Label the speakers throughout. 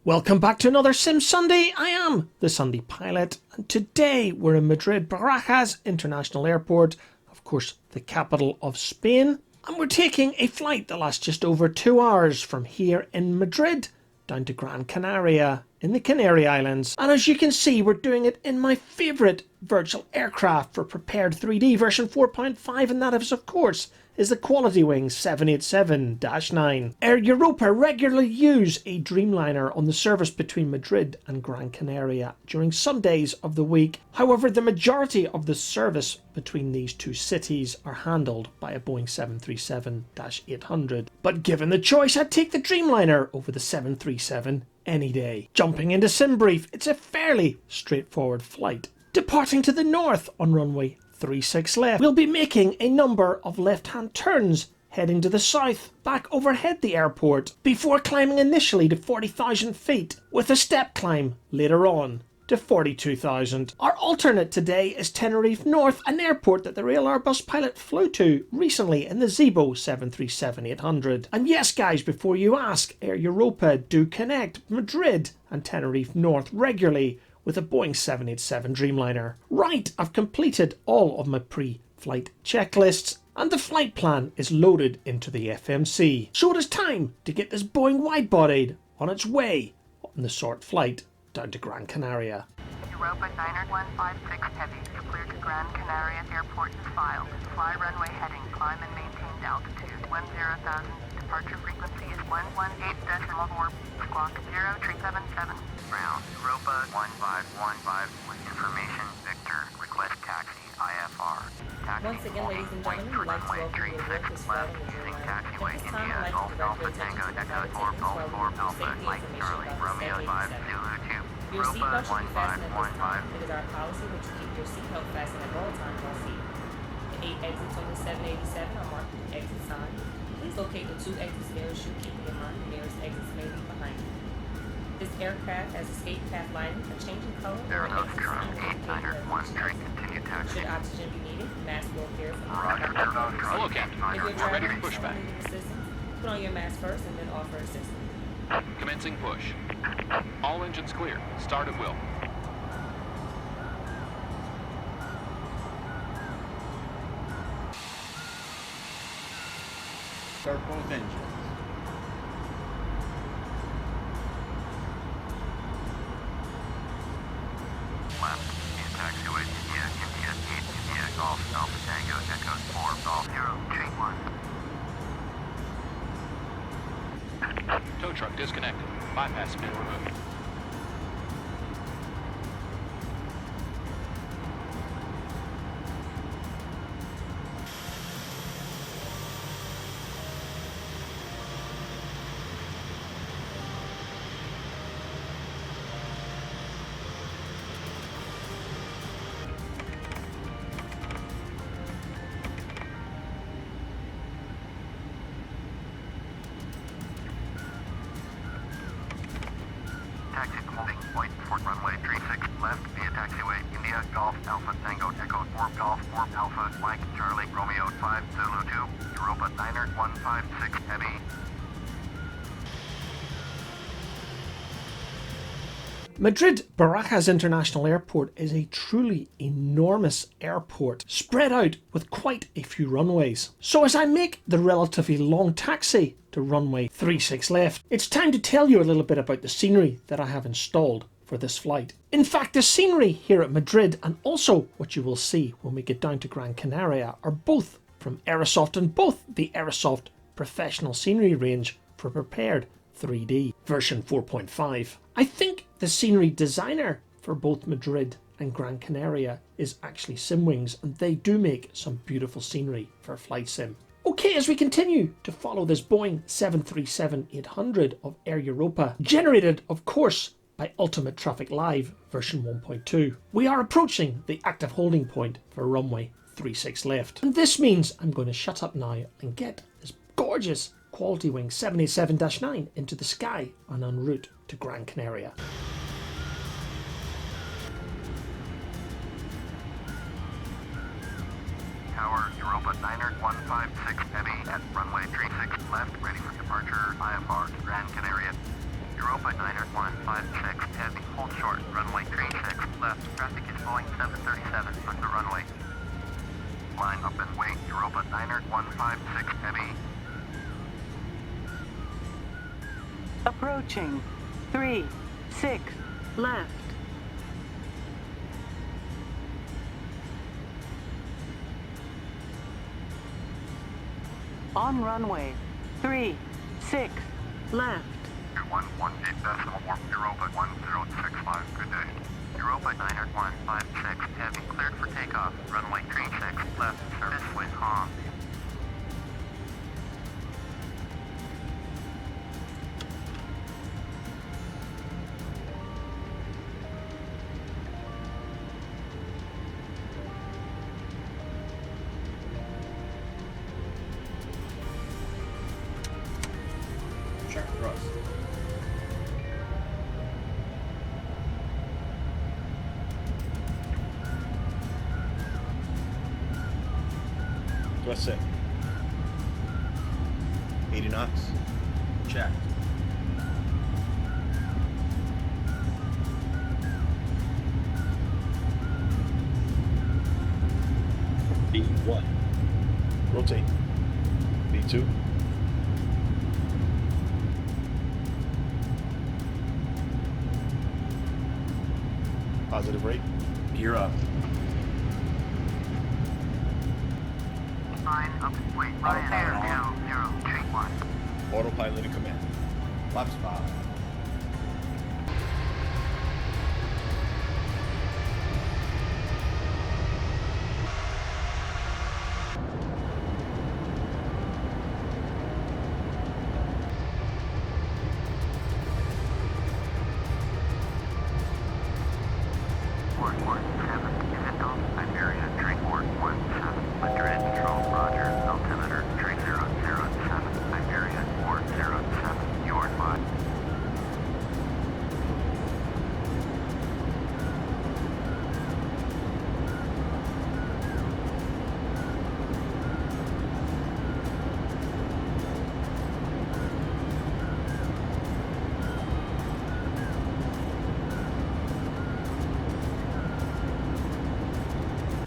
Speaker 1: Welcome back to another Sim Sunday. I am the Sunday Pilot, and today we're in Madrid, Barajas International Airport, of course the capital of Spain, and we're taking a flight that lasts just over 2 hours from here in Madrid down to Gran Canaria in the Canary Islands. And as you can see, we're doing it in my favourite virtual aircraft for prepared 3D version 4.5, and that of course is the QualityWings 787-9. Air Europa regularly use a Dreamliner on the service between Madrid and Gran Canaria during some days of the week. However, the majority of the service between these two cities are handled by a Boeing 737-800. But given the choice, I'd take the Dreamliner over the 737 any day. Jumping into sim brief, it's a fairly straightforward flight. Departing to the north on runway 36 left, we'll be making a number of left-hand turns, heading to the south, back overhead the airport, before climbing initially to 40,000 feet, with a step climb later on to 42,000. Our alternate today is Tenerife North, an airport that the Real Airbus pilot flew to recently in the Zibo 737-800. And yes guys, before you ask, Air Europa do connect Madrid and Tenerife North regularly with a Boeing 787 Dreamliner. Right, I've completed all of my pre-flight checklists and the flight plan is loaded into the FMC. So it is time to get this Boeing wide-bodied on its way on the short flight down to Gran Canaria.
Speaker 2: Europa Niner 156 Heavy, clear to Gran Canaria Airport is filed. Fly runway heading, climb and maintain altitude 10,000. Departure frequency is 118.4, squawk 0377.
Speaker 3: Ground, Europa 1515 with information, Victor, request taxi, IFR. Taxi
Speaker 4: Once again, ladies and gentlemen, we'd like to welcome you aboard this flight on the Dreamliner.
Speaker 3: taxiway,
Speaker 4: At this time,
Speaker 3: India,
Speaker 4: I'd
Speaker 3: Golf
Speaker 4: like to
Speaker 3: Alpha
Speaker 4: direct your
Speaker 3: Tango,
Speaker 4: attention to
Speaker 3: Echo
Speaker 4: the
Speaker 3: 4,
Speaker 4: flight
Speaker 3: Golf 4,
Speaker 4: attendants
Speaker 3: Alpha,
Speaker 4: safety
Speaker 3: Mike,
Speaker 4: information
Speaker 3: Charlie,
Speaker 4: about
Speaker 3: Romeo 5,
Speaker 4: 787.
Speaker 3: Zulu 2,
Speaker 4: Your
Speaker 3: Europa
Speaker 4: seatbelt should be fastened at this time.
Speaker 3: 1515.
Speaker 4: It is our policy that you keep your seatbelt fastened at all times while seated. The 8 exits on the 787 are marked with the exit sign. Please locate the 2 exits nearest you, keeping in mind the nearest exits may be behind you. This aircraft has escape path lighting, a change in color, or an
Speaker 3: Aerosoft
Speaker 4: exit
Speaker 3: Drone
Speaker 4: sign indicating
Speaker 3: 891,
Speaker 4: that
Speaker 3: train, continue taxi.
Speaker 4: should oxygen be needed, mask will appear from the
Speaker 3: Roger, Aerosoft Drone
Speaker 5: Hello, Captain.
Speaker 4: If you're
Speaker 3: 891,
Speaker 5: We're ready
Speaker 4: driving
Speaker 5: for pushback.
Speaker 4: needing assistance, put on your mask first and then offer assistance.
Speaker 5: Commencing push. All engines clear. Start at will.
Speaker 6: Start both engines.
Speaker 3: left, in taxiway, India, India, 8, India, Golf, Alpha Tango, Echo 4, Golf 0, G1.
Speaker 5: Tow truck disconnected. Bypass been removed.
Speaker 3: Taxi holding point for runway 36 left via taxiway, India, Golf, Alpha Tango, Echo 4, Golf 4, Alpha, Mike, Charlie, Romeo 5, Zulu 2, Europa Niner 156 Heavy.
Speaker 1: Madrid Barajas International Airport is a truly enormous airport, spread out with quite a few runways. So as I make the relatively long taxi to runway 36 left, it's time to tell you a little bit about the scenery that I have installed for this flight. In fact, the scenery here at Madrid and also what you will see when we get down to Gran Canaria are both from Aerosoft and both the Aerosoft professional scenery range for prepared 3D version 4.5. I think the scenery designer for both Madrid and Gran Canaria is actually SimWings, and they do make some beautiful scenery for a flight sim. Okay, as we continue to follow this Boeing 737-800 of Air Europa, generated of course by Ultimate Traffic Live version 1.2, we are approaching the active holding point for runway 36 left. And this means I'm going to shut up now and get this gorgeous QualityWings 787-9 into the sky and en route to Gran Canaria.
Speaker 3: Tower, Europa Niner 156 Heavy at runway 36 left, ready for departure, IFR to Gran Canaria. Europa 9-156 heavy, hold short, runway 36 left, traffic is Boeing 737 on the runway. Line up and wait, Europa 9-156 heavy.
Speaker 6: Approaching. 3, 6, left. On runway. 3, 6, left.
Speaker 3: 118.4, Europa 1065, good day. Europa 9-156 heavy, cleared for takeoff, runway 36 left, service with Hong.
Speaker 7: Check thrust. Thrust set. 80 knots. Check. B1. Rotate. B2. Positive rate. Gear up.
Speaker 3: Line up, wait, Ryan Air 001.
Speaker 7: Autopilot in command. Flaps 5.
Speaker 3: Iberia, train 417, Madrid, control, roger, altimeter, train 007, Iberia, 407, you are 5.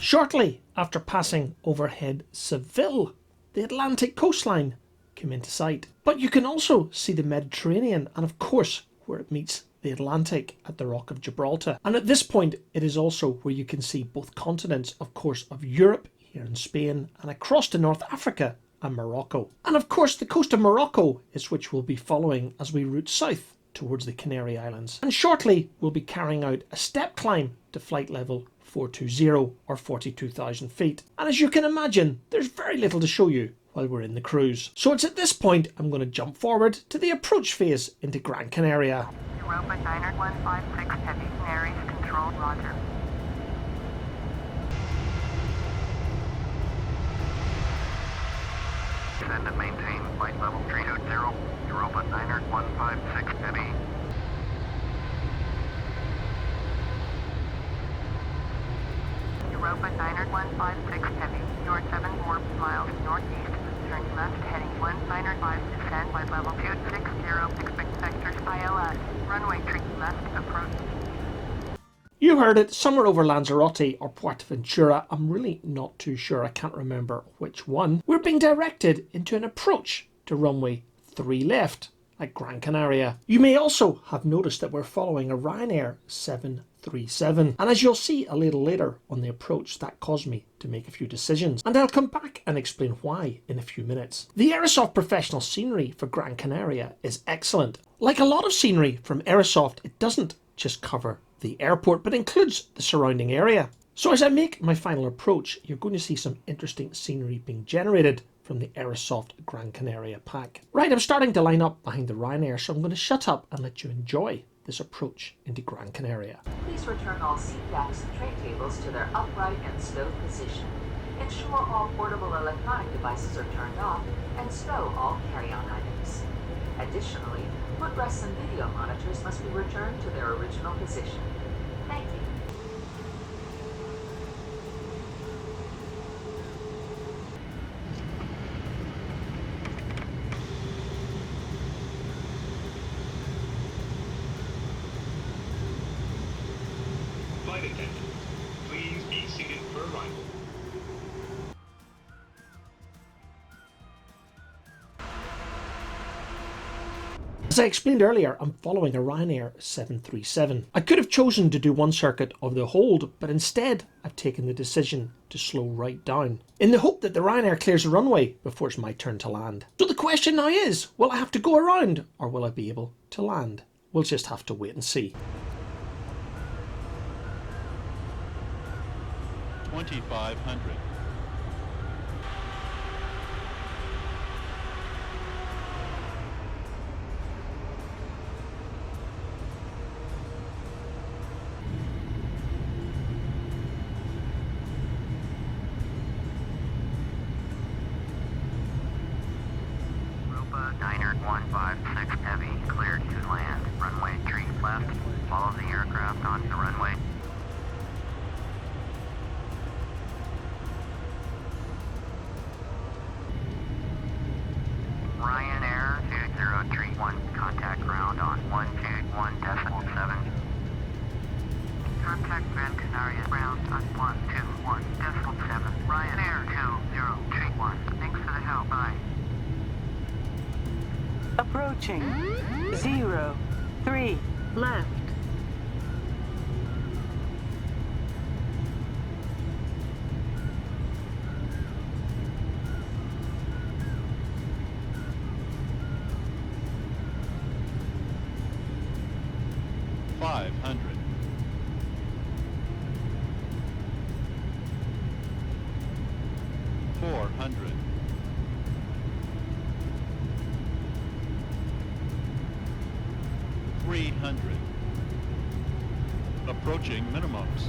Speaker 1: Shortly after passing overhead Seville, the Atlantic coastline came into sight. But you can also see the Mediterranean and of course where it meets the Atlantic at the Rock of Gibraltar. And at this point it is also where you can see both continents, of course, of Europe here in Spain and across to North Africa and Morocco. And of course the coast of Morocco is which we'll be following as we route south towards the Canary Islands. And shortly we'll be carrying out a step climb to flight level 420 or 42,000 feet. And as you can imagine, there's very little to show you while we're in the cruise. So it's at this point I'm going to jump forward to the approach phase into Gran Canaria.
Speaker 2: Europa 9-156 heavy, Canaries control, roger.
Speaker 3: Send and maintain flight level 320, Europa 9-156 heavy.
Speaker 2: Europa 9-156 heavy, you're 7 warp miles northeast, turn left heading 195, descend by level 260, expect sectors ILS, runway 3 left approach.
Speaker 1: You heard it, somewhere over Lanzarote or Fuerteventura, I'm really not too sure, I can't remember which one. We're being directed into an approach to runway 3 left at Gran Canaria. You may also have noticed that we're following a Ryanair 737, and as you'll see a little later on the approach, that caused me to make a few decisions, and I'll come back and explain why in a few minutes. The Aerosoft professional scenery for Gran Canaria is excellent. Like a lot of scenery from Aerosoft, it doesn't just cover the airport but includes the surrounding area. So as I make my final approach, you're going to see some interesting scenery being generated from the Aerosoft Gran Canaria pack. Right, I'm starting to line up behind the Ryanair, so I'm going to shut up and let you enjoy this approach into Gran Canaria.
Speaker 8: Please return all seat backs and tray tables to their upright and stowed position. Ensure all portable electronic devices are turned off and stow all carry-on items. Additionally, footrest and video monitors must be returned to their original position. Thank you.
Speaker 1: As I explained earlier, I'm following a Ryanair 737. I could have chosen to do one circuit of the hold, but instead I've taken the decision to slow right down, in the hope that the Ryanair clears the runway before it's my turn to land. So the question now is, will I have to go around or will I be able to land? We'll just have to wait and see.
Speaker 9: 2500.
Speaker 3: Europa Niner 156 Heavy, cleared to land. Runway 3 left. Follow the aircraft onto the runway. Ryanair 2031, contact ground on 121.7. Contact Gran Canaria ground on 121.7. Ryanair 2031, thanks for the help, bye.
Speaker 6: Approaching. 03 left.
Speaker 9: Approaching minimums.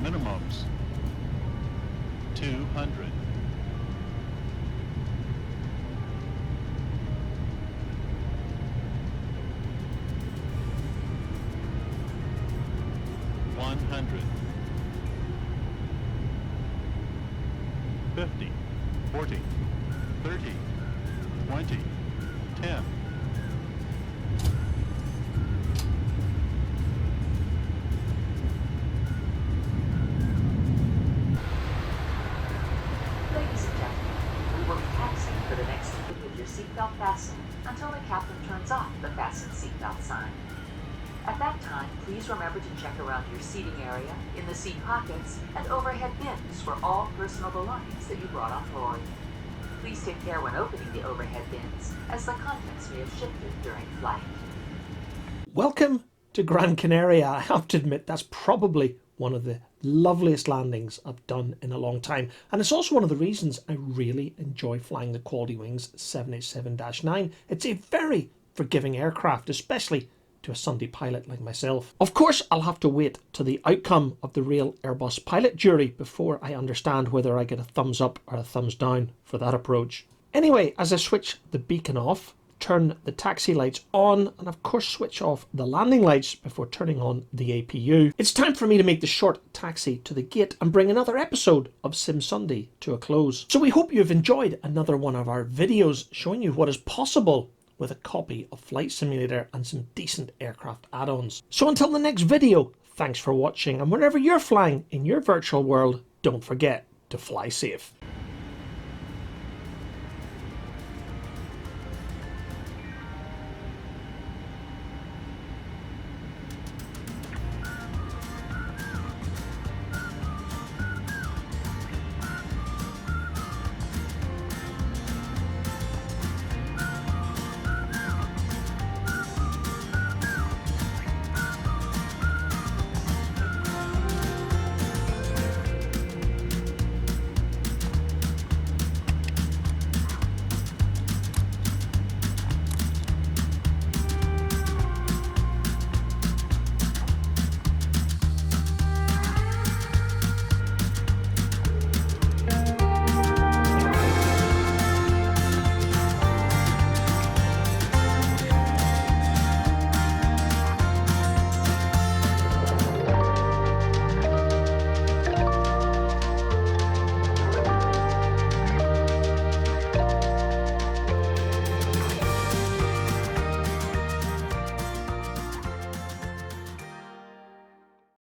Speaker 9: Minimums. 200. $100. 50. 40. 30. 20, 10.
Speaker 8: Ladies and gentlemen, we will be taxiing for the next loop with your seatbelt fastened until the captain turns off the fasten seatbelt sign. At that time, please remember to check around your seating area, in the seat pockets, and overhead bins for all personal belongings that you brought on board. Please take care when opening the overhead bins, as the contents may have shifted during flight.
Speaker 1: Welcome to Gran Canaria. I have to admit that's probably one of the loveliest landings I've done in a long time, and it's also one of the reasons I really enjoy flying the QualityWings 787-9. It's a very forgiving aircraft, especially to a Sunday pilot like myself. Of course, I'll have to wait to the outcome of the real Airbus pilot jury before I understand whether I get a thumbs up or a thumbs down for that approach. Anyway, as I switch the beacon off, turn the taxi lights on, and of course switch off the landing lights before turning on the APU, it's time for me to make the short taxi to the gate and bring another episode of Sim Sunday to a close. So we hope you've enjoyed another one of our videos showing you what is possible with a copy of Flight Simulator and some decent aircraft add-ons. So until the next video, thanks for watching, and wherever you're flying in your virtual world, don't forget to fly safe.